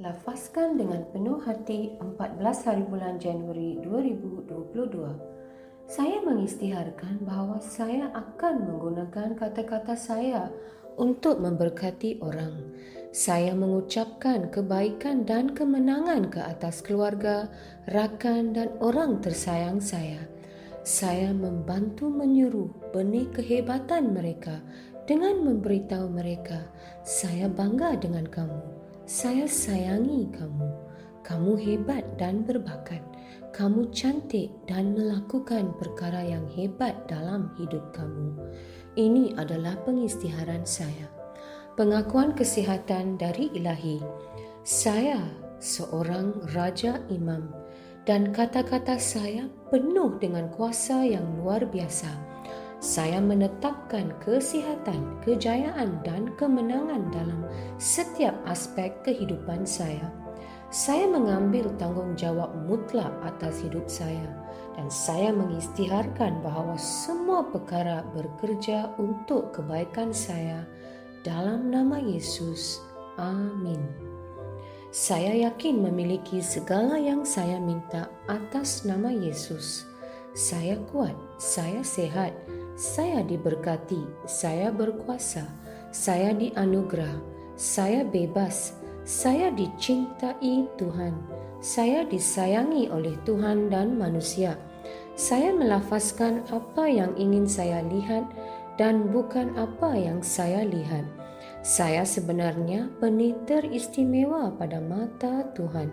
Lafazkan dengan penuh hati 14 hari bulan Januari 2022. Saya mengisytiharkan bahawa saya akan menggunakan kata-kata saya untuk memberkati orang. Saya mengucapkan kebaikan dan kemenangan ke atas keluarga, rakan dan orang tersayang saya. Saya membantu menyuruh benih kehebatan mereka dengan memberitahu mereka, saya bangga dengan kamu. Saya sayangi kamu. Kamu hebat dan berbakat. Kamu cantik dan melakukan perkara yang hebat dalam hidup kamu. Ini adalah pengisytiharan saya. Pengakuan kesihatan dari Ilahi. Saya seorang Raja Imam dan kata-kata saya penuh dengan kuasa yang luar biasa. Saya menetapkan kesihatan, kejayaan dan kemenangan dalam setiap aspek kehidupan saya. Saya mengambil tanggungjawab mutlak atas hidup saya dan saya mengisytiharkan bahawa semua perkara bekerja untuk kebaikan saya dalam nama Yesus. Amin. Saya yakin memiliki segala yang saya minta atas nama Yesus. Saya kuat, saya sehat, saya diberkati, saya berkuasa, saya dianugerah, saya bebas, saya dicintai Tuhan, saya disayangi oleh Tuhan dan manusia. Saya melafazkan apa yang ingin saya lihat dan bukan apa yang saya lihat. Saya sebenarnya benih teristimewa pada mata Tuhan.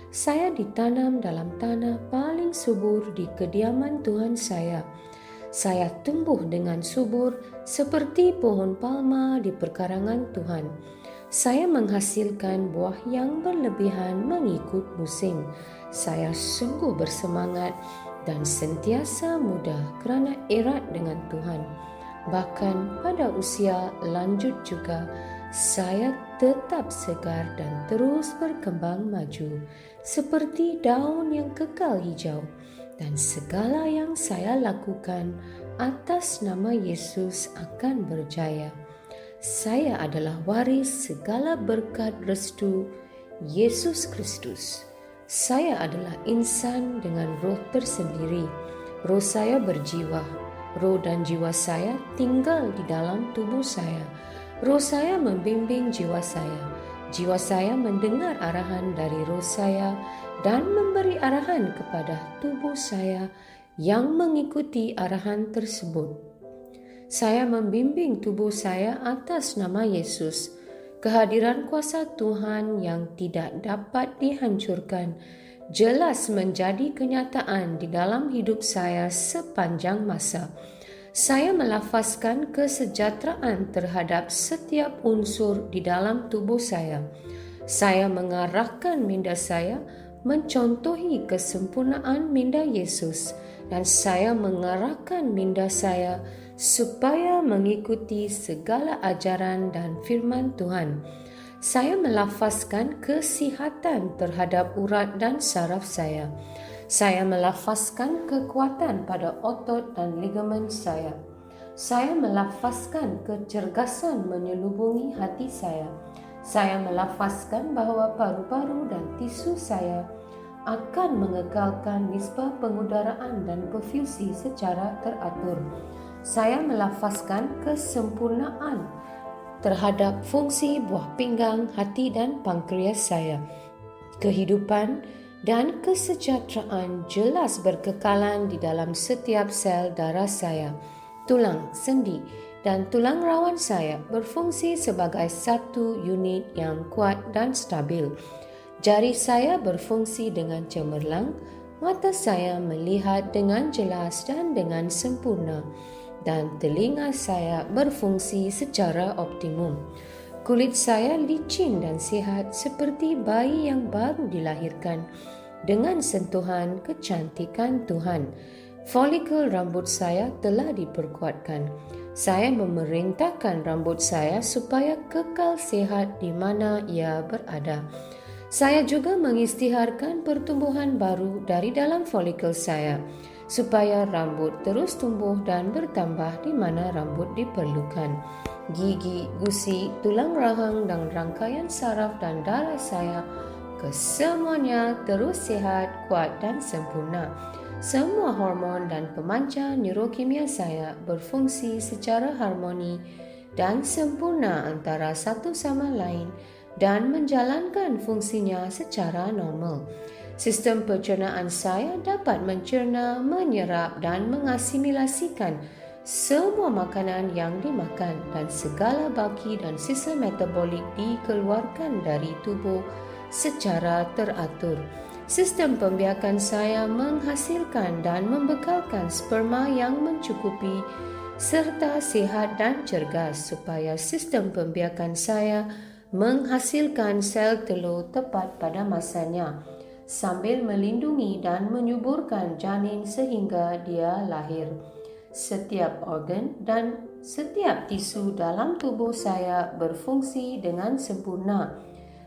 Saya ditanam dalam tanah paling subur di kediaman Tuhan saya. Saya tumbuh dengan subur seperti pohon palma di perkarangan Tuhan. Saya menghasilkan buah yang berlebihan mengikut musim. Saya sungguh bersemangat dan sentiasa muda kerana erat dengan Tuhan. Bahkan pada usia lanjut juga, saya tetap segar dan terus berkembang maju seperti daun yang kekal hijau. Dan segala yang saya lakukan atas nama Yesus akan berjaya. Saya adalah waris segala berkat restu Yesus Kristus. Saya adalah insan dengan roh tersendiri. Roh saya berjiwa. Roh dan jiwa saya tinggal di dalam tubuh saya. Roh saya membimbing jiwa saya. Jiwa saya mendengar arahan dari roh saya dan memberi arahan kepada tubuh saya yang mengikuti arahan tersebut. Saya membimbing tubuh saya atas nama Yesus. Kehadiran kuasa Tuhan yang tidak dapat dihancurkan jelas menjadi kenyataan di dalam hidup saya sepanjang masa. Saya melafazkan kesejahteraan terhadap setiap unsur di dalam tubuh saya. Saya mengarahkan minda saya mencontohi kesempurnaan minda Yesus dan saya mengarahkan minda saya supaya mengikuti segala ajaran dan firman Tuhan. Saya melafazkan kesihatan terhadap urat dan saraf saya. Saya melafazkan kekuatan pada otot dan ligamen saya. Saya melafazkan kecergasan menyelubungi hati saya. Saya melafazkan bahawa paru-paru dan tisu saya akan mengekalkan nisbah pengudaraan dan perfusi secara teratur. Saya melafazkan kesempurnaan terhadap fungsi buah pinggang, hati dan pankreas saya. Kehidupan dan kesejahteraan jelas berkekalan di dalam setiap sel darah saya. Tulang, sendi dan tulang rawan saya berfungsi sebagai satu unit yang kuat dan stabil. Jari saya berfungsi dengan cemerlang, mata saya melihat dengan jelas dan dengan sempurna, dan telinga saya berfungsi secara optimum. Kulit saya licin dan sihat seperti bayi yang baru dilahirkan dengan sentuhan kecantikan Tuhan. Folikel rambut saya telah diperkuatkan. Saya memerintahkan rambut saya supaya kekal sihat di mana ia berada. Saya juga mengisytiharkan pertumbuhan baru dari dalam folikel saya, supaya rambut terus tumbuh dan bertambah di mana rambut diperlukan. Gigi, gusi, tulang rahang dan rangkaian saraf dan darah saya Kesemuanya terus sehat, kuat dan sempurna. Semua hormon dan pemancar neurokimia saya berfungsi secara harmoni dan sempurna antara satu sama lain dan menjalankan fungsinya secara normal. Sistem pencernaan saya dapat mencerna, menyerap dan mengasimilasikan semua makanan yang dimakan dan segala baki dan sisa metabolik dikeluarkan dari tubuh secara teratur. Sistem pembiakan saya menghasilkan dan membekalkan sperma yang mencukupi serta sihat dan cergas supaya sistem pembiakan saya menghasilkan sel telur tepat pada masanya sambil melindungi dan menyuburkan janin sehingga dia lahir. Setiap organ dan setiap tisu dalam tubuh saya berfungsi dengan sempurna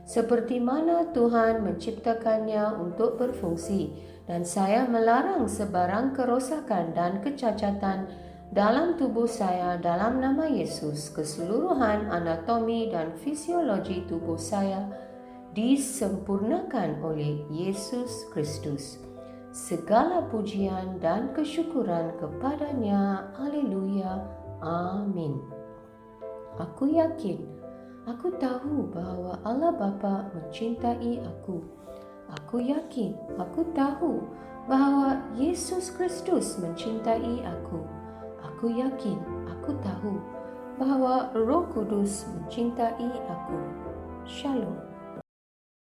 seperti mana Tuhan menciptakannya untuk berfungsi, dan saya melarang sebarang kerosakan dan kecacatan dalam tubuh saya dalam nama Yesus. Keseluruhan anatomi dan fisiologi tubuh saya disempurnakan oleh Yesus Kristus. Segala pujian dan kesyukuran kepadanya. Haleluya. Amin. Aku yakin, aku tahu bahawa Allah Bapa mencintai aku. Aku yakin, aku tahu bahawa Yesus Kristus mencintai aku. Aku yakin, aku tahu bahawa Roh Kudus mencintai aku. Shalom.